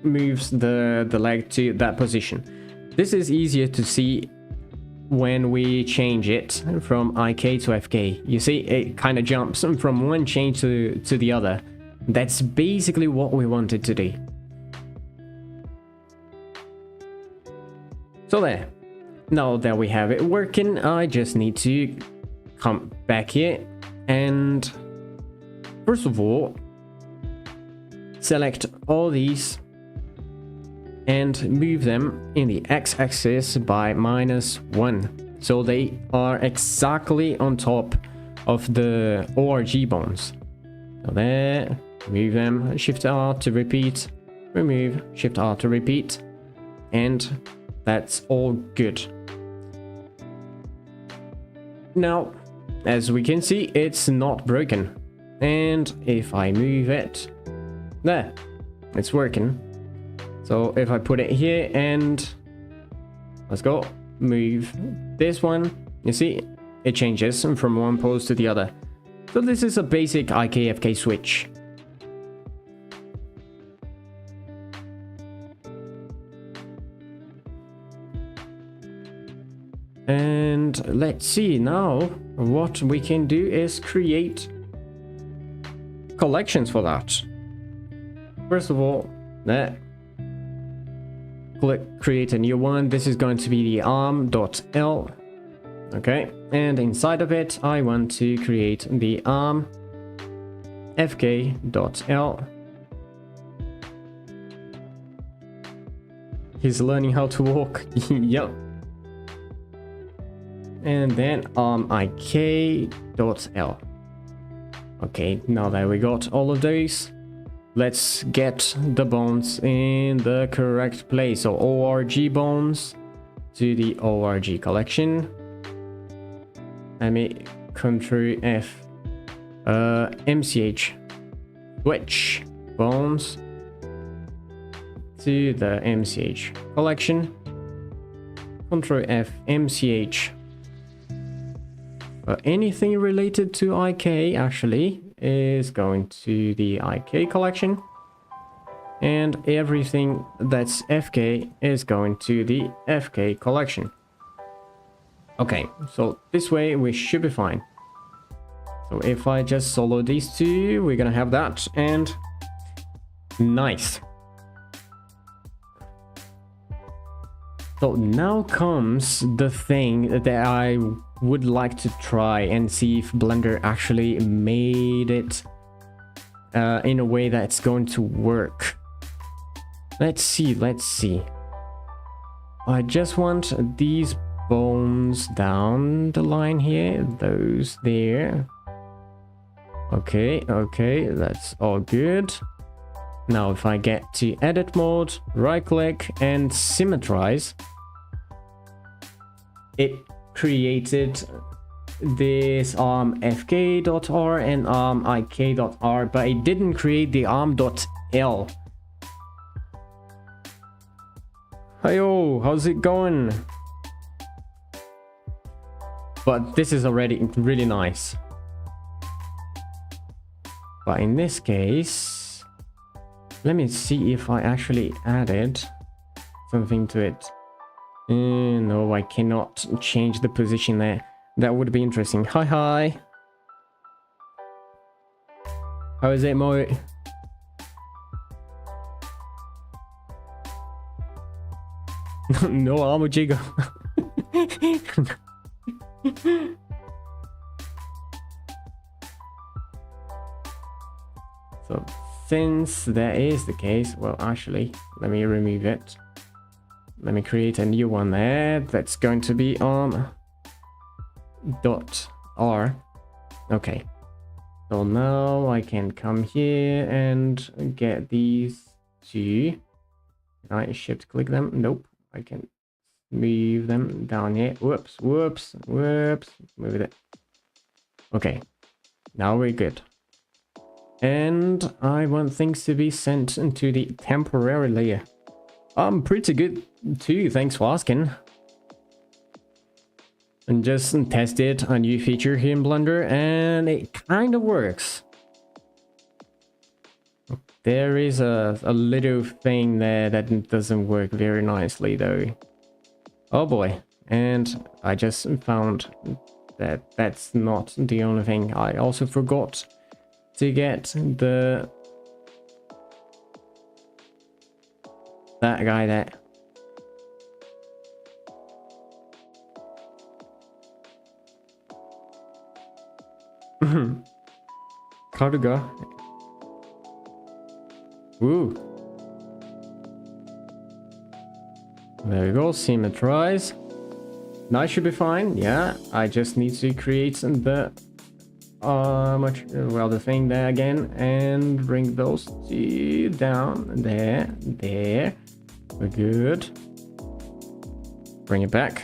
moves the leg to that position. This is easier to see when we change it from IK to FK. You see, it kind of jumps from one chain to the other. That's basically what we wanted to do. So there. Now that we have it working, I just need to come back here and first of all select all these and move them in the x-axis by -1, so they are exactly on top of the ORG bones. So there, move them, Shift R to repeat, remove, Shift R to repeat, and that's all good. Now, as we can see, it's not broken, and if I move it, there, it's working. So if I put it here and let's go, move this one, you see, it changes from one pose to the other. So this is a basic IK-FK switch. And let's see now, what we can do is create collections for that. First of all, click create a new one. This is going to be the arm.l. Okay, and inside of it I want to create the arm fk.l. He's learning how to walk. Yep. And then ik.l. Okay, now that we got all of those, let's get the bones in the correct place. So org bones to the org collection. Let me Ctrl F. MCH switch bones to the MCH collection. Ctrl F MCH. Anything related to IK actually is going to the IK collection, and everything that's FK is going to the FK collection. Okay, so this way we should be fine. So if I just solo these two, we're gonna have that, and nice. So now comes the thing that I would like to try and see if Blender actually made it in a way that's going to work. Let's see. I just want these bones down the line here, those there. Okay, that's all good. Now if I get to edit mode, right click and symmetrize, it created this arm fk.r and arm ik.r, but it didn't create the arm.l. Heyo, how's it going? But this is already really nice. But in this case, let me see if I actually added something to it. No, I cannot change the position there. That would be interesting. Hi. How is it, Mo? No armor jiggle. So since that is the case, well, actually, let me remove it. Let me create a new one there. That's going to be arm.r. Okay. So now I can come here and get these two. Can I shift click them? Nope. I can move them down here. Whoops. Move it. Okay. Now we're good. And I want things to be sent into the temporary layer. I'm pretty good too, thanks for asking. And just tested a new feature here in Blender and it kind of works. There is a little thing there that doesn't work very nicely though. Oh boy. And I just found that that's not the only thing. I also forgot to get that guy there. Cardiga. Woo. There we go, symmetrize. Now I should be fine. Yeah, I just need to create the the thing there again and bring those two down there. We're good. Bring it back.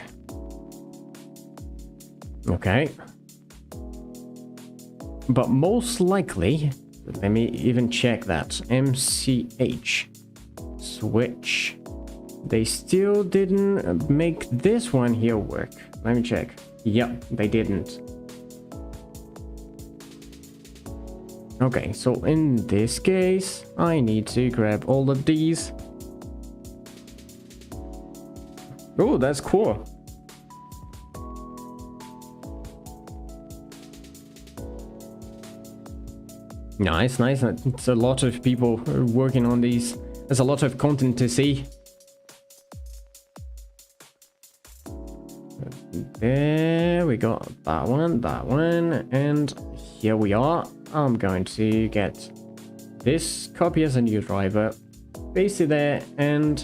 Okay. But most likely, let me even check that. MCH switch. They still didn't make this one here work. Let me check. Yep, they didn't. Okay, so in this case, I need to grab all of these. Oh, that's cool. Nice, nice. It's a lot of people working on these. There's a lot of content to see. There we got that one, and here we are. I'm going to get this copy as a new driver, paste it there, and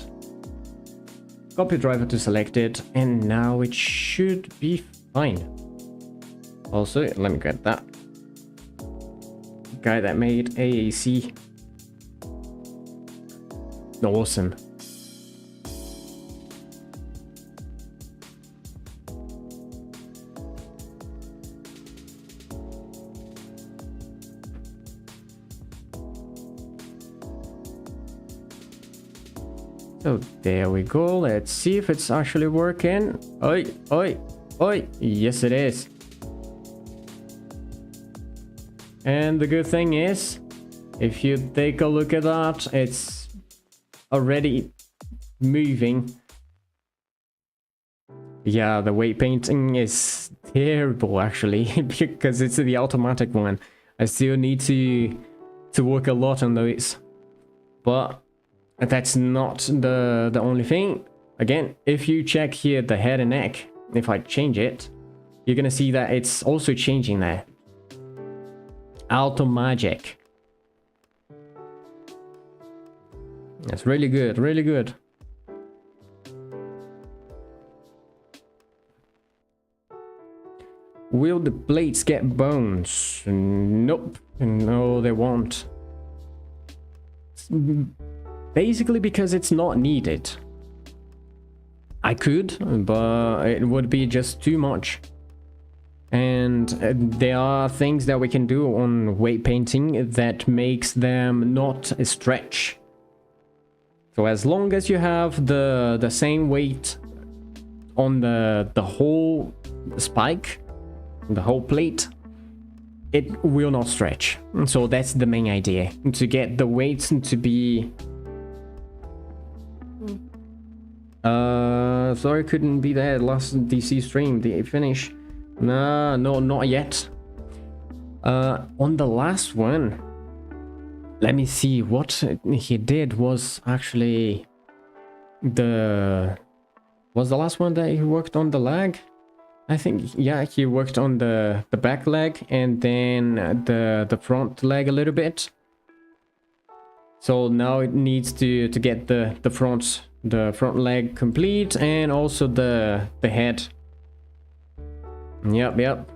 copy driver to selected, and now it should be fine. Also, let me get that guy that made AAC. Awesome. So there we go. Let's see if it's actually working. Oi, oi, oi. Yes, it is. And the good thing is, if you take a look at that, it's already moving. Yeah, the weight painting is terrible actually, because it's the automatic one. I still need to work a lot on those. But that's not the only thing. Again, if you check here the head and neck, if I change it, you're gonna see that it's also changing there. Auto magic. That's really good, really good. Will the plates get bones? Nope. No, they won't. Basically because it's not needed. I could, but it would be just too much. And there are things that we can do on weight painting that makes them not stretch. So as long as you have the same weight on the whole spike, the whole plate, it will not stretch. So that's the main idea, to get the weights to be... sorry, couldn't be there last DC stream. Did it finish? No, not yet. On the last one, let me see, what he did was actually was the last one that he worked on the leg? I think, yeah, he worked on the back leg and then the front leg a little bit. So now it needs to get the front leg complete, and also the head. Yep.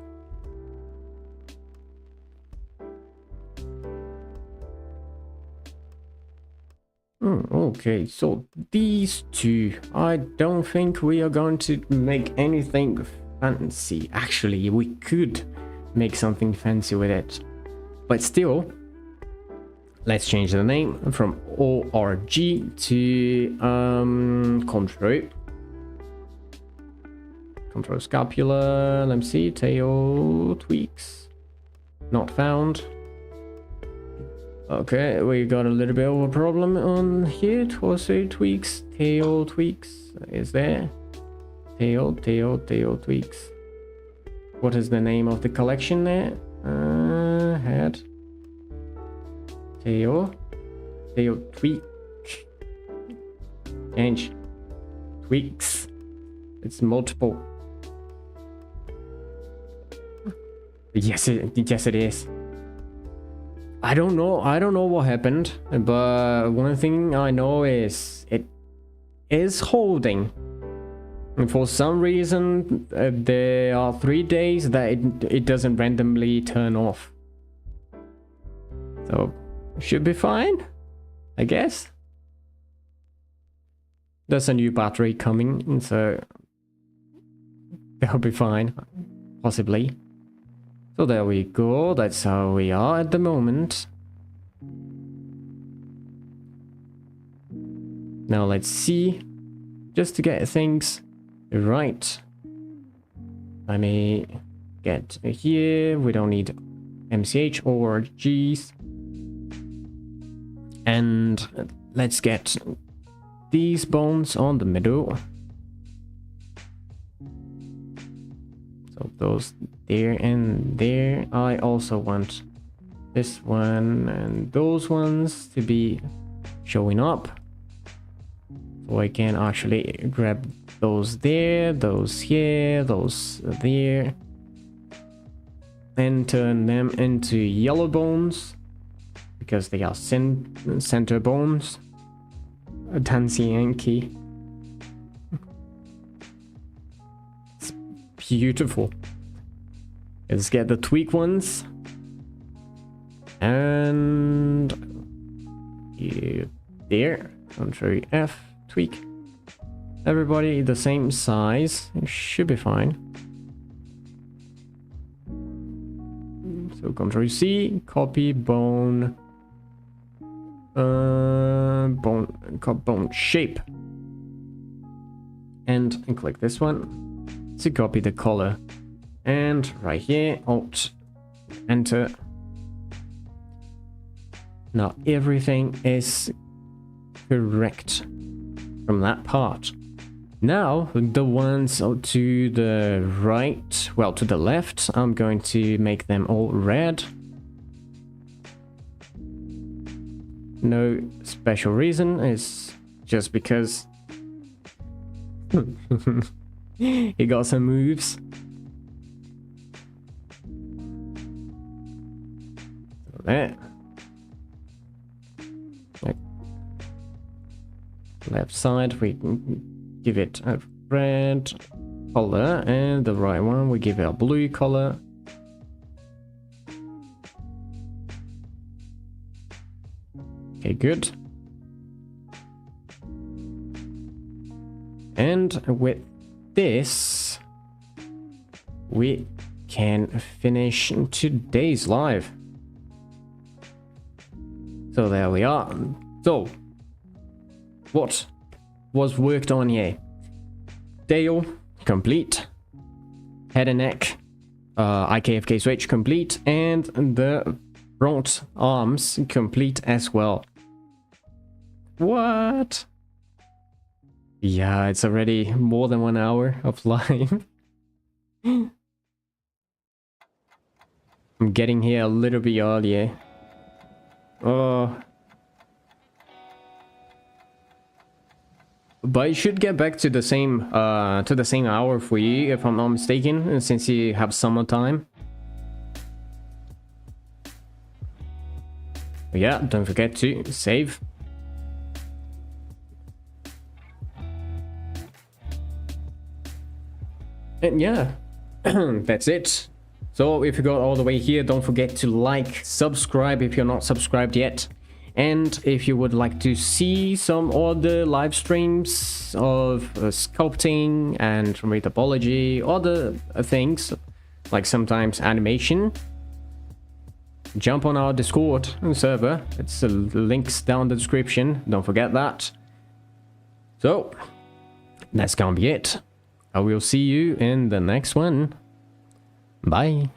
Okay, so these two, I don't think we are going to make anything fancy. Actually, we could make something fancy with it, but still, let's change the name from ORG to Control scapula. Let me see, tail tweaks not found. Okay, we got a little bit of a problem on here. Torso tweaks, tail tweaks is there. Tail tweaks. What is the name of the collection there? Head, tail tweak, change, tweaks. It's multiple. Yes, it is. I don't know what happened, but one thing I know is it is holding. And for some reason, there are 3 days that it doesn't randomly turn off. So, should be fine, I guess. There's a new battery coming, so that'll be fine, possibly. So there we go, that's how we are at the moment. Now let's see, just to get things right. Let me get here. We don't need MCH or G's. And let's get these bones on the middle. So those there and there. I also want this one and those ones to be showing up. So I can actually grab those there, those here, those there. And turn them into yellow bones. Because they are center bones. A Tansy Anky. It's beautiful. Let's get the tweak ones. And there. Control F. Tweak. Everybody the same size. It should be fine. So Control C. Copy bone. Bone shape. And click this one to copy the color. And right here, Alt, Enter. Now everything is correct from that part. Now the ones to the right, well, to the left, I'm going to make them all red. No special reason, it's just because he got some moves. So there. Left side we give it a red color, and the right one we give it a blue color. Okay, good. And with this, we can finish today's live. So there we are. So, what was worked on here? Tail, complete. Head and neck, IKFK switch, complete. And the front arms, complete as well. What? Yeah, it's already more than 1 hour of live. I'm getting here a little bit earlier. Oh. But it should get back to the same hour for you, if I'm not mistaken, since you have summertime. Yeah, don't forget to save. And yeah, that's it. So if you got all the way here, don't forget to like, subscribe if you're not subscribed yet. And if you would like to see some other live streams of sculpting and methodology, other things, like sometimes animation, jump on our Discord server. It's the links down the description. Don't forget that. So that's gonna be it. I will see you in the next one. Bye.